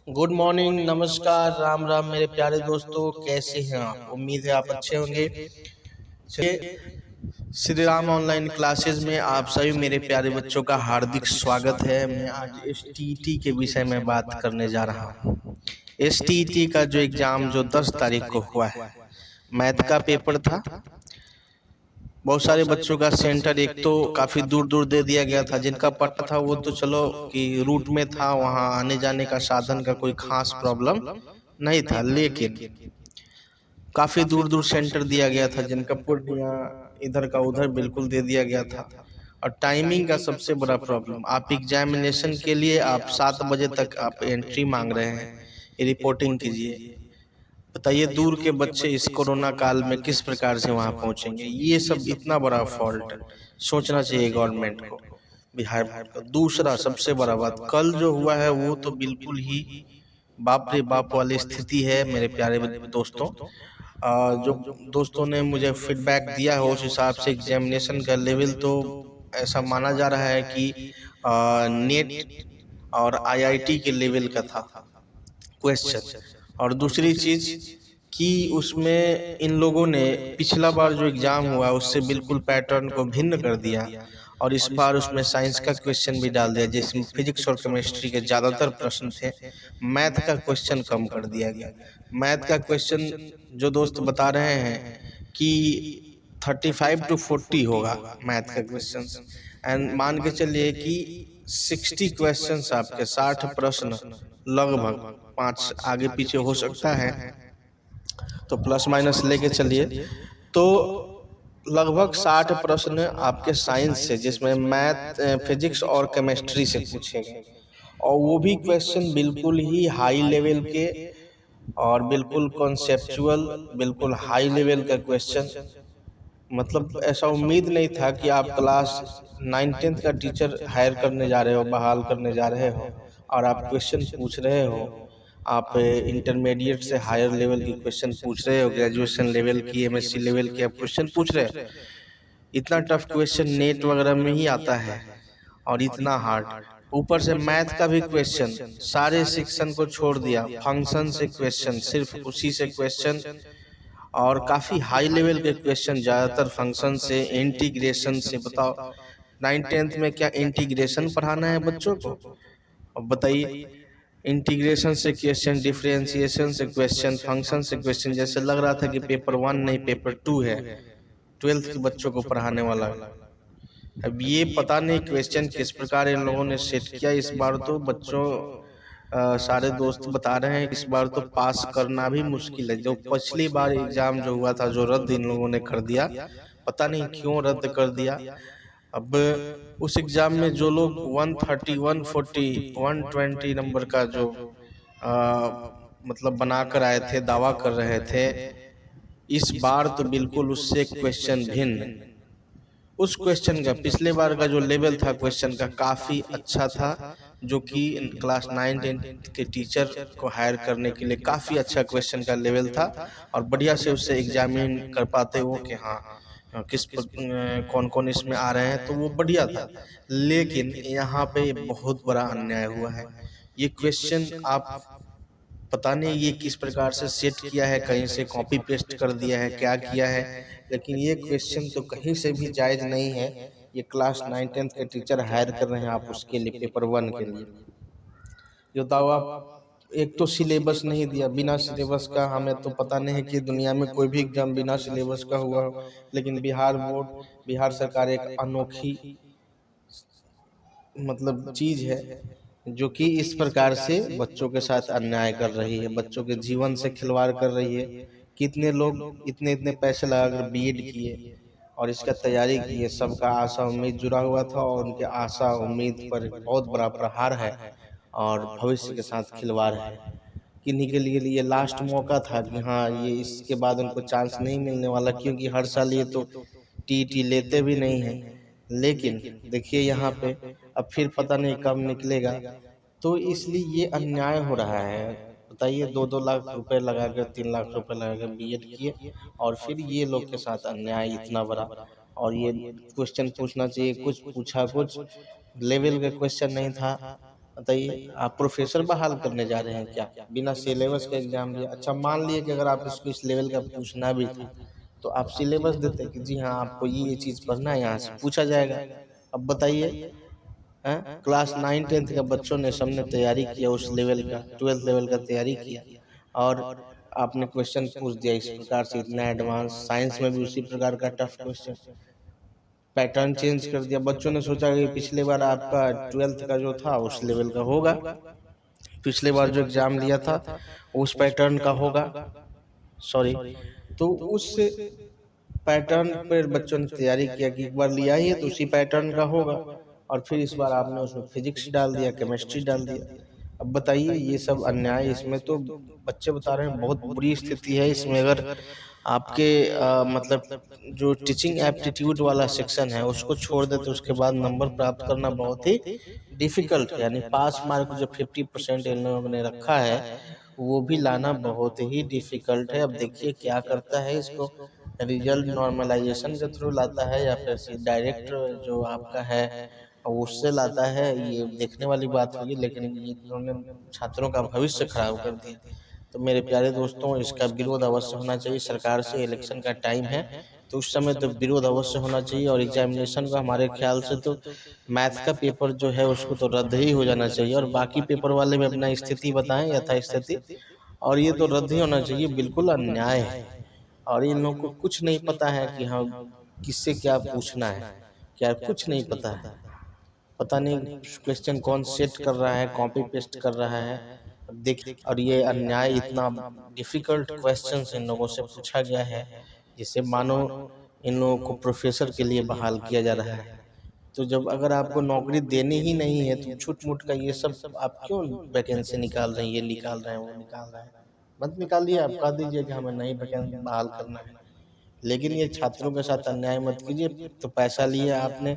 Good morning, नमस्कार, राम राम मेरे प्यारे दोस्तों। कैसे हैं आप? उम्मीद है आप अच्छे होंगे। चलिए, श्री राम ऑनलाइन क्लासेस में आप सभी मेरे प्यारे बच्चों का हार्दिक स्वागत है। मैं आज एसटीईटी के विषय में बात करने जा रहा हूँ। एसटीईटी का जो एग्जाम जो 10 तारीख को हुआ है, मैथ का पेपर था। बहुत सारे बच्चों का सेंटर एक तो काफी दूर दूर दे दिया गया था। जिनका पट्टा था वो तो चलो कि रूट में था, वहां आने जाने का साधन का कोई खास प्रॉब्लम नहीं था, लेकिन काफी दूर दूर सेंटर दिया गया था। जिनका पूर्णिया इधर का उधर बिल्कुल दे दिया गया था। और टाइमिंग का सबसे बड़ा प्रॉब्लम, आप एग्जामिनेशन के लिए आप 7 बजे तक आप एंट्री मांग रहे हैं, रिपोर्टिंग कीजिए। बताइए दूर के बच्चे इस कोरोना काल में किस प्रकार से वहां पहुंचेंगे। ये सब इतना बड़ा फॉल्ट सोचना चाहिए गवर्नमेंट को, बिहार बोर्ड का। दूसरा सबसे बड़ा बात, कल जो हुआ है वो तो बिल्कुल ही बाप रे बाप वाली स्थिति है मेरे प्यारे दोस्तों। जो दोस्तों ने मुझे फीडबैक दिया है उस हिसाब से एग्जामिनेशन का लेवल तो ऐसा माना जा रहा है कि नेट और आईआईटी के लेवल का था क्वेश्चन। और दूसरी चीज कि उसमें इन लोगों ने पिछला बार जो एग्जाम हुआ उससे बिल्कुल पैटर्न को भिन्न कर दिया। और इस बार उसमें साइंस का क्वेश्चन भी डाल दिया, जिसमें फिजिक्स और केमिस्ट्री के ज्यादातर प्रश्न थे। मैथ का क्वेश्चन कम कर दिया गया। मैथ का क्वेश्चन जो दोस्त बता रहे हैं कि 35 to 40 होगा मैथ का क्वेश्चन। एंड मान के चलिए कि 60 क्वेश्चन, आपके 60 प्रश्न, लगभग 5 आगे पीछे हो सकता है, तो प्लस माइनस लेके चलिए। तो लगभग 60 प्रश्न आपके साइंस से, जिसमें मैथ, फिजिक्स और केमिस्ट्री से पूछे गए। और वो भी क्वेश्चन बिल्कुल ही हाई लेवल के और बिल्कुल कॉन्सेप्चुअल, बिल्कुल हाई लेवल का क्वेश्चन। मतलब ऐसा उम्मीद नहीं था कि आप क्लास 9-10 का टीचर हायर करने जा रहे हो, बहाल करने जा रहे हो, और आप क्वेश्चन पूछ रहे हो। आप इंटरमीडिएट से हायर लेवल की क्वेश्चन पूछ रहे हो, ग्रेजुएशन लेवल की, एमएससी लेवल की आप क्वेश्चन पूछ रहे हो। इतना टफ क्वेश्चन नेट वगैरह में ही आता है, और इतना हार्ड। ऊपर से मैथ का भी क्वेश्चन, सारे सेक्शन को छोड़ दिया, फंक्शन से क्वेश्चन, सिर्फ उसी से क्वेश्चन। और काफी हाई लेवल के क्वेश्चन, ज्यादातर फंक्शन से, इंटीग्रेशन से। बताओ 9-10 में क्या इंटीग्रेशन पढ़ाना है बच्चों को? अब बताइए, इंटीग्रेशन से क्वेश्चन, डिफरेंशिएशन से क्वेश्चन, फंक्शन से क्वेश्चन। जैसे लग रहा था कि पेपर 1 नहीं पेपर 2 है, 12th के बच्चों को पढ़ाने वाला। अब ये पता नहीं क्वेश्चन किस प्रकार इन लोगों ने सेट किया। इस बार तो बच्चों सारे दोस्त बता रहे हैं इस बार तो पास करना भी मुश्किल है। जो पिछली बार एग्जाम जो हुआ था, जो रद्द इन लोगों ने कर दिया, पता नहीं क्यों रद्द कर दिया। अब उस एग्जाम में जो लोग 130, 140, 120 नंबर का जो मतलब बना कर आए थे, दावा कर रहे थे, इस बार तो बिल्कुल उससे क्वेश्चन भिन्न। उस क्वेश्चन का, पिछले बार का जो लेवल था क्वेश्चन का, काफी अच्छा था, जो कि क्लास 9-10 के टीचर को हायर करने के लिए काफी अच्छा क्वेश्चन का लेवल था। और बढ़िया से उससे एग्जामिन कर पाते वो कि हाँ कौन कौन इसमें आ रहे हैं, तो वो बढ़िया था। लेकिन यहाँ पे बहुत बड़ा अन्याय हुआ है। ये क्वेश्चन आप पता नहीं ये किस प्रकार से सेट किया है, कहीं से कॉपी पेस्ट कर दिया है, क्या किया है, लेकिन ये क्वेश्चन तो कहीं से भी जायज नहीं है। ये क्लास 9-10 के टीचर हायर कर रहे हैं आप उसके लिए, पेपर 1 के लिए। जो दावा, एक तो सिलेबस नहीं दिया, बिना सिलेबस का हमें तो पता नहीं है कि दुनिया में कोई भी एग्जाम बिना सिलेबस का हुआ हो। लेकिन बिहार बोर्ड, बिहार सरकार एक अनोखी मतलब चीज है, जो कि इस प्रकार से बच्चों के साथ अन्याय कर रही है, बच्चों के जीवन से खिलवाड़ कर रही है। कितने लोग इतने इतने पैसे लगाकर बीएड किए और इसका तैयारी किए, सबका आशा उम्मीद जुड़ा हुआ था, और उनके आशा उम्मीद पर एक बहुत बड़ा प्रहार है और भविष्य के साथ खिलवाड़ है। किन्हीं के लिए ये लास्ट मौका था कि हाँ, ये इसके बाद उनको चांस नहीं मिलने वाला, क्योंकि हर साल ये तो टीटी लेते भी नहीं है। लेकिन देखिए यहाँ पे अब फिर पता नहीं कब निकलेगा। तो इसलिए ये अन्याय हो रहा है। बताइए, 2-2 लाख रुपए लगाकर, 3 लाख रुपए लगाकर बीएड किए, और फिर ये लोग के साथ अन्याय इतना बड़ा। और ये क्वेश्चन पूछना चाहिए, कुछ पूछा, कुछ लेवल का क्वेश्चन नहीं था। बताइए, आप प्रोफेसर बहाल करने जा रहे हैं क्या बिना सिलेबस का एग्जाम दिया? अच्छा, मान लिए कि अगर आप इसको इस लेवल का पूछना भी था तो आप सिलेबस देते कि जी हाँ आपको ये चीज पढ़ना है, यहाँ से पूछा जाएगा। अब बताइए, क्लास 9 10 का बच्चों ने सबने तैयारी किया, उस लेवल का 12th लेवल का तैयारी किया, और आपने क्वेश्चन पूछ दिया इस प्रकार से, इतना एडवांस। साइंस में भी उसी प्रकार का टफ क्वेश्चन, पैटर्न चेंज कर दिया। बच्चों ने सोचा कि पिछले बार आपका 12th का जो था उस लेवल का होगा, पिछले बार जो एग्जाम लिया था उस पैटर्न का होगा, सॉरी, तो उस पैटर्न पर बच्चों ने तैयारी किया कि एक बार लिया ही है तो उसी पैटर्न का होगा, और फिर इस बार आपने उसमें फिजिक्स डाल दिया, केमिस्ट्री डाल दिया। अब बताइए, ये सब अन्याय, इसमें तो बच्चे बता रहे हैं बहुत बुरी स्थिति है इसमें। अगर आपके मतलब जो टीचिंग एप्टीट्यूड वाला सेक्शन है उसको छोड़ दे तो उसके बाद नंबर प्राप्त करना बहुत ही डिफिकल्ट है, यानी पास मार्क जो 50% इन लोगों ने रखा है वो भी लाना बहुत ही डिफिकल्ट है। अब देखिए क्या करता है, इसको रिजल्ट नॉर्मलाइजेशन के थ्रू लाता है या फिर डायरेक्ट जो आपका है उससे लाता है, ये देखने वाली बात होगी। लेकिन ये इन्होंने छात्रों का भविष्य खराब कर दिया। तो मेरे प्यारे दोस्तों, इसका विरोध अवश्य होना चाहिए सरकार से। इलेक्शन का टाइम है तो उस समय तो विरोध अवश्य होना चाहिए, और एग्जामिनेशन का हमारे ख्याल से तो मैथ का पेपर जो है उसको तो रद्द ही हो जाना चाहिए, और बाकी पेपर वाले भी अपना स्थिति बताएं, यथा स्थिति, और ये तो रद्द ही होना चाहिए, बिल्कुल अन्याय है। और इन लोगों को कुछ नहीं पता है कि हाँ किससे क्या पूछना है, क्या कुछ नहीं पता है। पता नहीं क्वेश्चन कौन सेट कर रहा है, कॉपी पेस्ट कर रहा है। देख, और ये अन्याय, इतना डिफिकल्ट क्वेश्चंस इन लोगों से पूछा गया है जिसे मानो इन लोगों को प्रोफेसर के लिए बहाल किया जा रहा है। तो जब अगर आपको नौकरी देनी ही नहीं है तो छूट मूट का ये सब आप क्यों वैकेंसी निकाल रहे हैं, ये निकाल रहे हैं, वो निकाल रहे हैं? मत निकालिए, आप कह दीजिए कि हमें नई वैकेंसी बहाल करना है, लेकिन ये छात्रों के साथ अन्याय मत कीजिए। तो पैसा लिया आपने,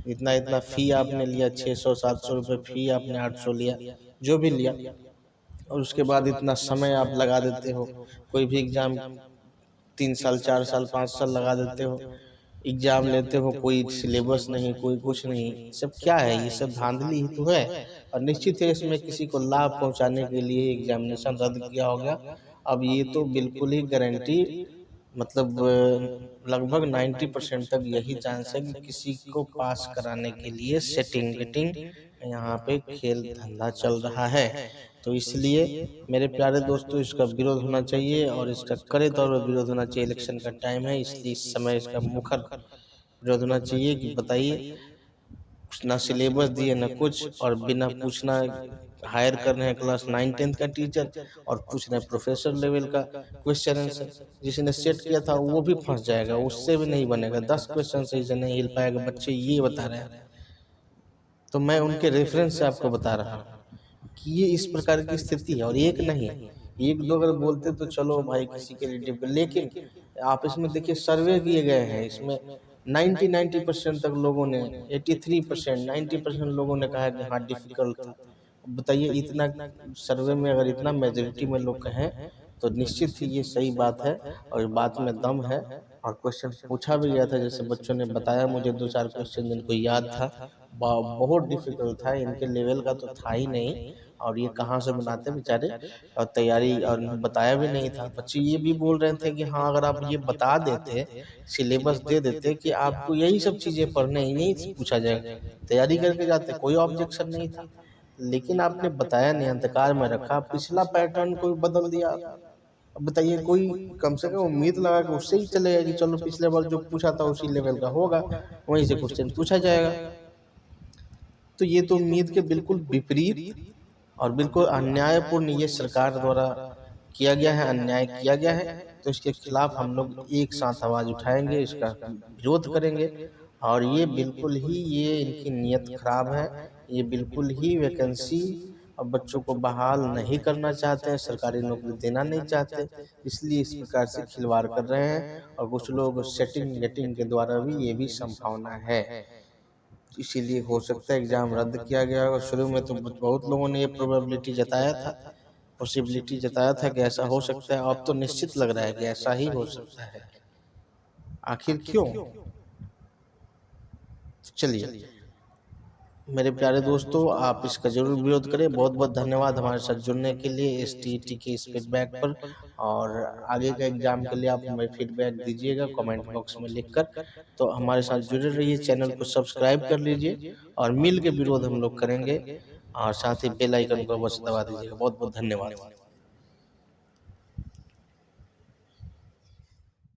इतना इतना फी आपने लिया, 600 700 रुपये फी आपने, 800 लिया, जो भी लिया, और उसके बाद इतना समय आप लगा देते हो। कोई भी एग्जाम 3 साल 4 साल 5 साल लगा देते हो, एग्जाम लेते हो, कोई सिलेबस नहीं, कोई कुछ नहीं, सब क्या है? ये सब धांधली ही तो है। और निश्चित है इसमें किसी को लाभ पहुंचाने के लिए एग्जामिनेशन रद्द किया होगा। अब ये तो बिल्कुल ही गारंटी, मतलब लगभग 90% तक यही चांस है कि किसी को पास कराने के लिए सेटिंग वेटिंग यहाँ पे खेल धंधा चल रहा है। तो इसलिए मेरे प्यारे दोस्तों, इसका विरोध होना चाहिए, और इसका कड़े तौर पर विरोध होना चाहिए। इलेक्शन का टाइम है इसलिए इस समय इसका मुखर विरोध होना चाहिए कि बताइए, ना सिलेबस दिए ना कुछ, और बिना पूछना हायर कर रहे हैं क्लास 9 10 का टीचर, और पूछ रहे हैं प्रोफेसर लेवल का क्वेश्चन आंसर। जिसने सेट किया था वो भी फंस जाएगा, उससे भी नहीं बनेगा, 10 क्वेश्चन सही से नहीं हिल पाएगा, बच्चे ये बता रहे हैं। तो मैं उनके रेफरेंस से आपको बता रहा हूँ कि ये इस प्रकार की स्थिति है। और एक नहीं, एक दो अगर बोलते तो चलो भाई किसी के रिलेटिव, लेकिन आप इसमें देखिए सर्वे किए गए हैं, इसमें 90% तक लोगों ने, 83% 90% लोगों ने कहा कि हाँ डिफिकल्ट था। बताइए, इतना सर्वे में अगर इतना मेजोरिटी में लोग कहें तो निश्चित ही ये सही बात है, और इस बात में दम है। और क्वेश्चन पूछा भी गया था, जैसे बच्चों ने बताया मुझे 2 4 क्वेश्चन जिनको याद था, बहुत डिफिकल्ट था, इनके लेवल का तो था ही नहीं, और ये कहाँ से बनाते बेचारे, और तैयारी और बताया भी नहीं था। बच्चे ये भी बोल रहे थे कि हाँ अगर आप ये बता देते, सिलेबस दे देते कि आपको यही सब चीज़ें पढ़ने हैं, यही पूछा जाएगा, तैयारी करके जाते, कोई ऑब्जेक्शन नहीं था। लेकिन आपने बताया नहीं, अंधकार में रखा, पिछला पैटर्न कोई बदल दिया। अब बताइए, कोई कम से कम उम्मीद लगा कि उससे ही चलेगा कि चलो पिछले बार जो पूछा था उसी लेवल का होगा, वहीं से क्वेश्चन पूछा जाएगा। तो ये तो उम्मीद के बिल्कुल विपरीत और बिल्कुल अन्यायपूर्ण ये सरकार द्वारा किया गया है, अन्याय किया गया है। तो इसके खिलाफ हम लोग एक साथ आवाज उठाएंगे, इसका विरोध करेंगे, और ये बिल्कुल ही, ये इनकी नीयत खराब है, ये बिल्कुल ही वैकेंसी और बच्चों को बहाल नहीं करना चाहते हैं, सरकारी नौकरी देना नहीं चाहते, इसलिए इस प्रकार से खिलवाड़ कर रहे हैं। और कुछ लोग सेटिंग गेटिंग के द्वारा भी, ये भी संभावना है, इसीलिए हो सकता है एग्जाम रद्द किया गया होगा। शुरू में तो बहुत लोगों ने ये प्रोबेबिलिटी जताया था, पॉसिबिलिटी जताया था कि ऐसा हो सकता है, अब तो निश्चित लग रहा है कि ऐसा ही हो सकता है। आखिर क्यों? चलिए, मेरे प्यारे दोस्तों, आप इसका ज़रूर विरोध करें। बहुत बहुत धन्यवाद हमारे साथ जुड़ने के लिए STET के इस फीडबैक पर। और आगे का एग्ज़ाम के लिए आप हमें फीडबैक दीजिएगा कमेंट बॉक्स में लिखकर। तो हमारे साथ जुड़े रहिए, चैनल को सब्सक्राइब कर लीजिए और मिल के विरोध हम लोग करेंगे। और साथ ही बेल आइकन को अवश्य दबा दीजिएगा। बहुत बहुत धन्यवाद।